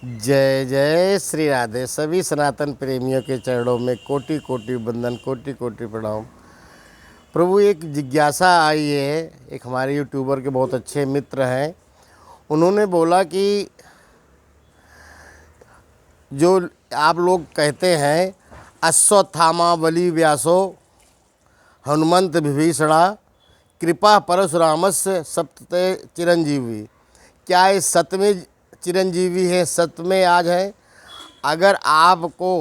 जय जय श्री राधे। सभी सनातन प्रेमियों के चरणों में कोटि कोटि वंदन, कोटि कोटि प्रणाम। प्रभु, एक जिज्ञासा आई है। एक हमारे यूट्यूबर के बहुत अच्छे मित्र हैं, उन्होंने बोला कि जो आप लोग कहते हैं अश्वत्थामा बलि व्यासो हनुमंत विभीषणा कृपा परशुरामस्य सप्तते चिरंजीवी, क्या ये सत्य में चिरंजीवी है, सत्य में आज है? अगर आपको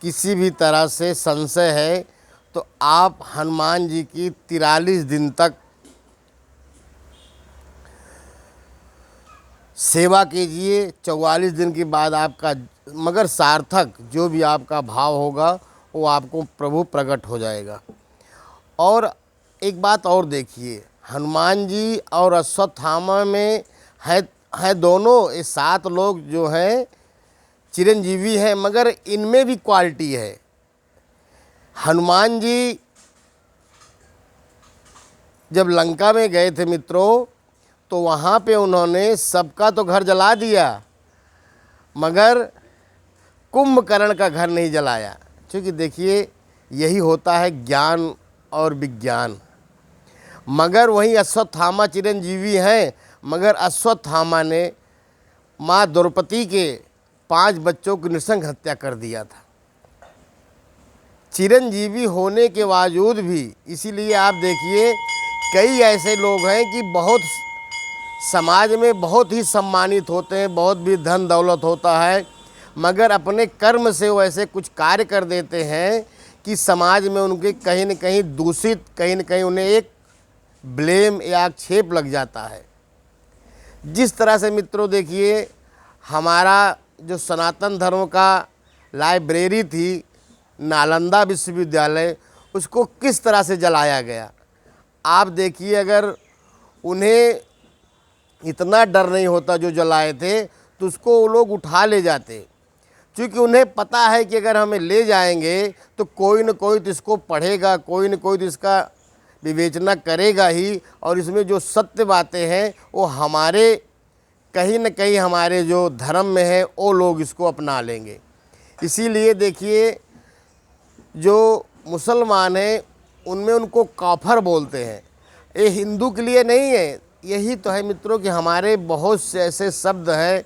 किसी भी तरह से संशय है तो आप हनुमान जी की 43 दिन तक सेवा कीजिए। 44 दिन के बाद आपका मगर सार्थक जो भी आपका भाव होगा वो आपको प्रभु प्रकट हो जाएगा। और एक बात और देखिए, हनुमान जी और अश्वत्थामा में है दोनों, ये 7 लोग जो हैं चिरंजीवी हैं, मगर इनमें भी क्वालिटी है। हनुमान जी जब लंका में गए थे मित्रों, तो वहाँ पे उन्होंने सबका तो घर जला दिया, मगर कुंभकर्ण का घर नहीं जलाया। क्योंकि देखिए, यही होता है ज्ञान और विज्ञान। मगर वहीं अश्वत्थामा चिरंजीवी हैं, मगर अश्वत्थामा ने माँ द्रौपदी के 5 बच्चों की नृशंस हत्या कर दिया था। चिरंजीवी होने के बावजूद भी, इसीलिए आप देखिए कई ऐसे लोग हैं कि बहुत समाज में बहुत ही सम्मानित होते हैं, बहुत भी धन दौलत होता है, मगर अपने कर्म से वो ऐसे कुछ कार्य कर देते हैं कि समाज में उनके कहीं न कहीं दूषित, कहीं न कहीं उन्हें एक ब्लेम या आक्षेप लग जाता है। जिस तरह से मित्रों देखिए, हमारा जो सनातन धर्म का लाइब्रेरी थी नालंदा विश्वविद्यालय, उसको किस तरह से जलाया गया। आप देखिए, अगर उन्हें इतना डर नहीं होता जो जलाए थे, तो उसको वो लोग उठा ले जाते, क्योंकि उन्हें पता है कि अगर हमें ले जाएंगे तो कोई न कोई तो इसको पढ़ेगा, कोई न कोई तो इसका विवेचना करेगा ही, और इसमें जो सत्य बातें हैं वो हमारे कहीं न कहीं हमारे जो धर्म में है वो लोग इसको अपना लेंगे। इसीलिए देखिए, जो मुसलमान हैं उनमें उनको काफर बोलते हैं। ये हिंदू के लिए नहीं है। यही तो है मित्रों कि हमारे बहुत से ऐसे शब्द हैं,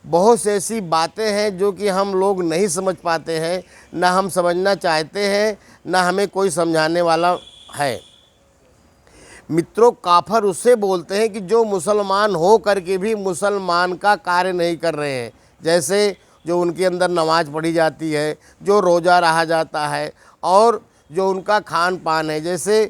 बहुत से ऐसी बातें हैं जो कि हम लोग नहीं समझ पाते हैं, ना हम समझना चाहते हैं, ना हमें कोई समझाने वाला है। मित्रों, काफर उससे बोलते हैं कि जो मुसलमान हो करके भी मुसलमान का कार्य नहीं कर रहे हैं। जैसे जो उनके अंदर नमाज पढ़ी जाती है, जो रोज़ा रहा जाता है, और जो उनका खान पान है। जैसे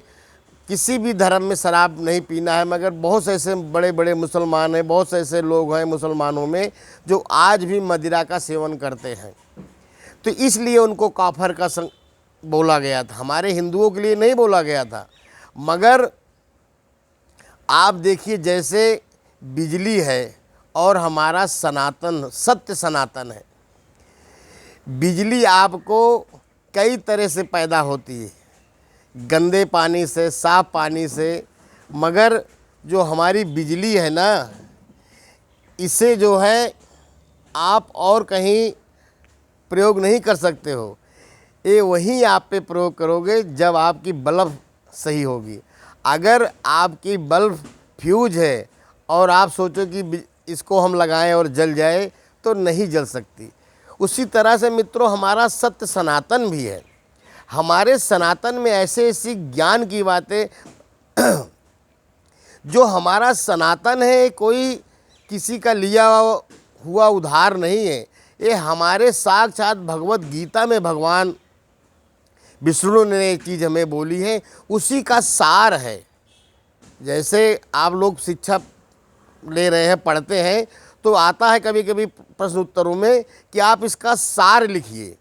किसी भी धर्म में शराब नहीं पीना है, मगर बहुत से ऐसे बड़े बड़े मुसलमान हैं, बहुत से ऐसे लोग हैं मुसलमानों में जो आज भी मदिरा का सेवन करते हैं। तो इसलिए उनको काफर का बोला गया था। हमारे हिंदुओं के लिए नहीं बोला गया था। मगर आप देखिए, जैसे बिजली है और हमारा सनातन सत्य सनातन है। बिजली आपको कई तरह से पैदा होती है, गंदे पानी से, साफ पानी से, मगर जो हमारी बिजली है ना, इसे जो है आप और कहीं प्रयोग नहीं कर सकते हो। ये वहीं आप पे प्रयोग करोगे जब आपकी बल्ब सही होगी। अगर आपकी बल्ब फ्यूज है और आप सोचो कि इसको हम लगाएं और जल जाए, तो नहीं जल सकती। उसी तरह से मित्रों, हमारा सत्य सनातन भी है। हमारे सनातन में ऐसे ऐसी ज्ञान की बातें जो हमारा सनातन है, कोई किसी का लिया हुआ उधार नहीं है। ये हमारे साक्षात भगवत गीता में भगवान विष्णु ने एक चीज़ हमें बोली है, उसी का सार है। जैसे आप लोग शिक्षा ले रहे हैं, पढ़ते हैं, तो आता है कभी कभी प्रश्न उत्तरों में कि आप इसका सार लिखिए।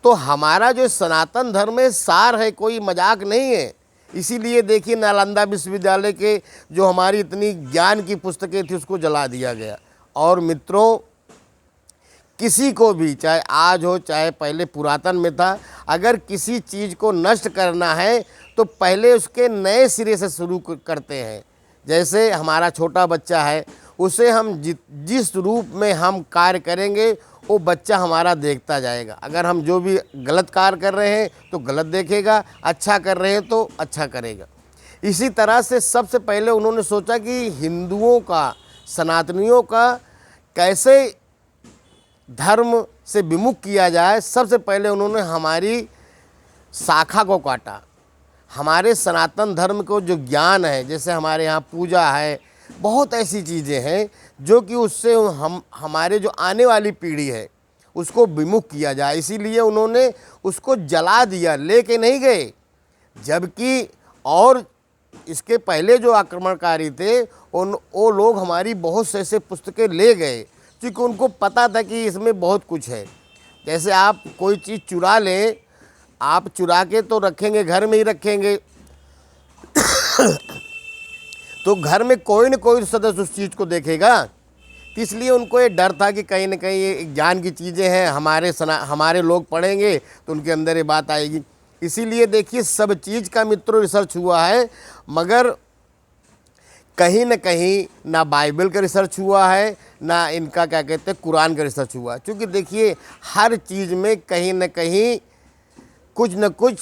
तो हमारा जो सनातन धर्म है सार है, कोई मजाक नहीं है। इसीलिए देखिए, नालंदा विश्वविद्यालय के जो हमारी इतनी ज्ञान की पुस्तकें थी उसको जला दिया गया। और मित्रों, किसी को भी, चाहे आज हो चाहे पहले पुरातन में था, अगर किसी चीज़ को नष्ट करना है तो पहले उसके नए सिरे से शुरू करते हैं। जैसे हमारा छोटा बच्चा है, उसे हम जिस रूप में हम कार्य करेंगे वो बच्चा हमारा देखता जाएगा। अगर हम जो भी गलत कार्य कर रहे हैं तो गलत देखेगा, अच्छा कर रहे हैं तो अच्छा करेगा। इसी तरह से सबसे पहले उन्होंने सोचा कि हिंदुओं का, सनातनियों का कैसे धर्म से विमुख किया जाए। सबसे पहले उन्होंने हमारी शाखा को काटा। हमारे सनातन धर्म को जो ज्ञान है, जैसे हमारे यहाँ पूजा है, बहुत ऐसी चीज़ें हैं जो कि उससे हमारे जो आने वाली पीढ़ी है उसको विमुख किया जाए। इसीलिए उन्होंने उसको जला दिया, लेके नहीं गए। जबकि और इसके पहले जो आक्रमणकारी थे वो लोग हमारी बहुत से ऐसे पुस्तकें ले गए, क्योंकि उनको पता था कि इसमें बहुत कुछ है। जैसे आप कोई चीज़ चुरा लें, आप चुरा के तो रखेंगे, घर में ही रखेंगे तो घर में कोई न कोई सदस्य उस चीज़ को देखेगा। तो इसलिए उनको ये डर था कि कहीं न कहीं ये ज्ञान की चीज़ें हैं, हमारे लोग पढ़ेंगे तो उनके अंदर ये बात आएगी। इसीलिए देखिए सब चीज़ का मित्रों रिसर्च हुआ है, मगर कहीं न कहीं ना बाइबल का रिसर्च हुआ है, ना इनका क्या कहते हैं कुरान का रिसर्च हुआ। क्योंकि देखिए हर चीज़ में कहीं न कहीं कुछ न कुछ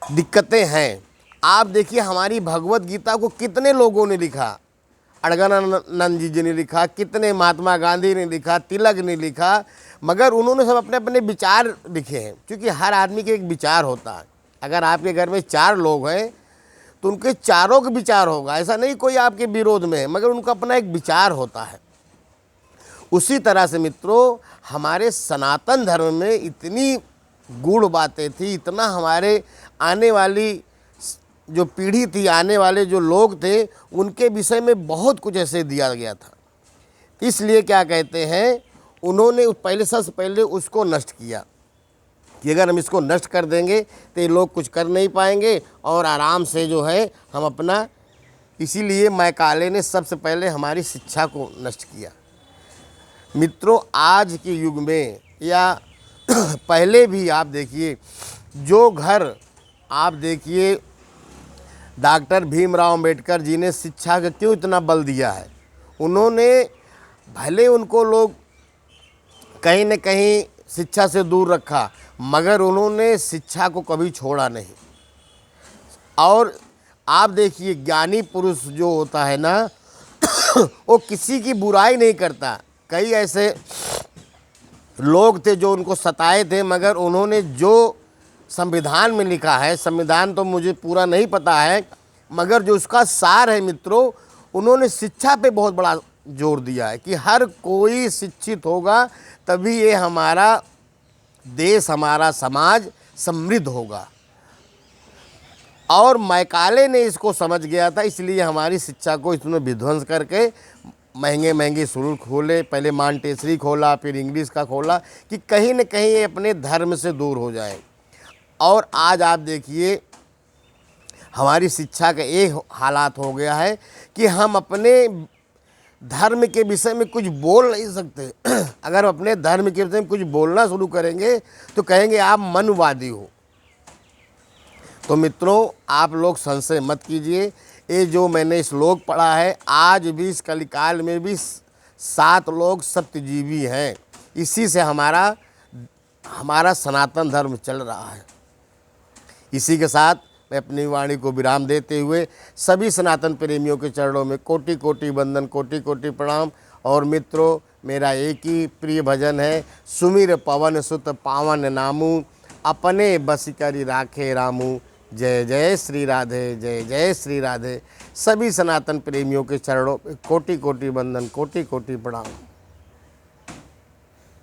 दिक्कतें हैं। आप देखिए हमारी भगवत गीता को कितने लोगों ने लिखा। अड़गनानंद जी ने लिखा, कितने महात्मा गांधी ने लिखा, तिलक ने लिखा, मगर उन्होंने सब अपने अपने विचार लिखे हैं। क्योंकि हर आदमी के एक विचार होता है। अगर आपके घर में 4 लोग हैं तो उनके चारों का विचार होगा। ऐसा नहीं कोई आपके विरोध में है, मगर उनका अपना एक विचार होता है। उसी तरह से मित्रों हमारे सनातन धर्म में इतनी गूढ़ बातें थी, इतना हमारे आने वाली जो पीढ़ी थी, आने वाले जो लोग थे, उनके विषय में बहुत कुछ ऐसे दिया गया था। इसलिए क्या कहते हैं, उन्होंने सबसे पहले उसको नष्ट किया कि अगर हम इसको नष्ट कर देंगे तो ये लोग कुछ कर नहीं पाएंगे और आराम से जो है हम अपना। इसीलिए मैकाले ने सबसे पहले हमारी शिक्षा को नष्ट किया। मित्रों आज के युग में या पहले भी आप देखिए, जो घर आप देखिए डॉक्टर भीमराव अंबेडकर जी ने शिक्षा का क्यों इतना बल दिया है। उन्होंने भले उनको लोग कहीं न कहीं शिक्षा से दूर रखा, मगर उन्होंने शिक्षा को कभी छोड़ा नहीं। और आप देखिए ज्ञानी पुरुष जो होता है ना वो किसी की बुराई नहीं करता। कई ऐसे लोग थे जो उनको सताए थे, मगर उन्होंने जो संविधान में लिखा है, संविधान तो मुझे पूरा नहीं पता है, मगर जो उसका सार है मित्रों, उन्होंने शिक्षा पे बहुत बड़ा जोर दिया है कि हर कोई शिक्षित होगा तभी ये हमारा देश, हमारा समाज समृद्ध होगा। और मैकाले ने इसको समझ गया था, इसलिए हमारी शिक्षा को इसमें विध्वंस करके महंगे महंगे स्कूल खोले। पहले मॉन्टेसरी खोला, फिर इंग्लिश का खोला कि कहीं न कहीं ये अपने धर्म से दूर हो जाए। और आज आप देखिए हमारी शिक्षा का ये हालात हो गया है कि हम अपने धर्म के विषय में कुछ बोल नहीं सकते। अगर अपने धर्म के विषय में कुछ बोलना शुरू करेंगे तो कहेंगे आप मनवादी हो। तो मित्रों आप लोग संशय मत कीजिए। ये जो मैंने श्लोक पढ़ा है, आज भी इस कलिकाल में भी 7 लोग सत्यजीवी हैं। इसी से हमारा सनातन धर्म चल रहा है। इसी के साथ मैं अपनी वाणी को विराम देते हुए सभी सनातन प्रेमियों के चरणों में कोटि कोटि वंदन, कोटि कोटि प्रणाम। और मित्रों मेरा एक ही प्रिय भजन है, सुमिर पवन सुत पावन नामू, अपने बस करी राखे रामू। जय जय श्री राधे, जय जय श्री राधे। सभी सनातन प्रेमियों के चरणों में कोटि कोटि वंदन, कोटि कोटि प्रणाम।